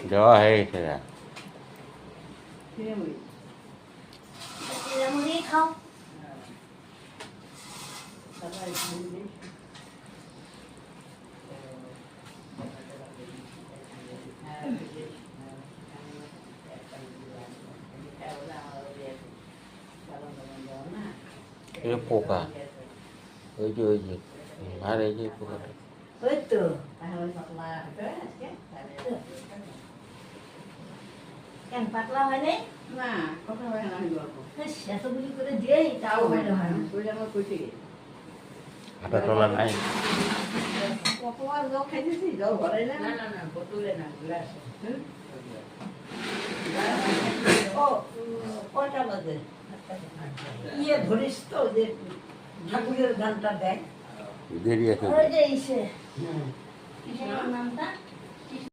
দেওয়া হয়ে গেছে না চিড়ামুড়ি খাও। এই পোকা ওই যে আর এই যে পোকাটা ওই তো কেন পাতলা হয় নাই? না কথা হয় না হইল বেশ, এতগুলি করে দিয়েই তাও ভালো হয় না। ওই আমার কইতে গেছে হাঁটা চলা নাই কতবার জল খাইতেছি জল ভরে না না না না বোতলে না গ্লাসে ও কয়টা বাজে? ইয়ে ধরিস তো যে ঠাকুরের গানটা দেয় দেরি আছে ওই যে ইসে কিসের নামটা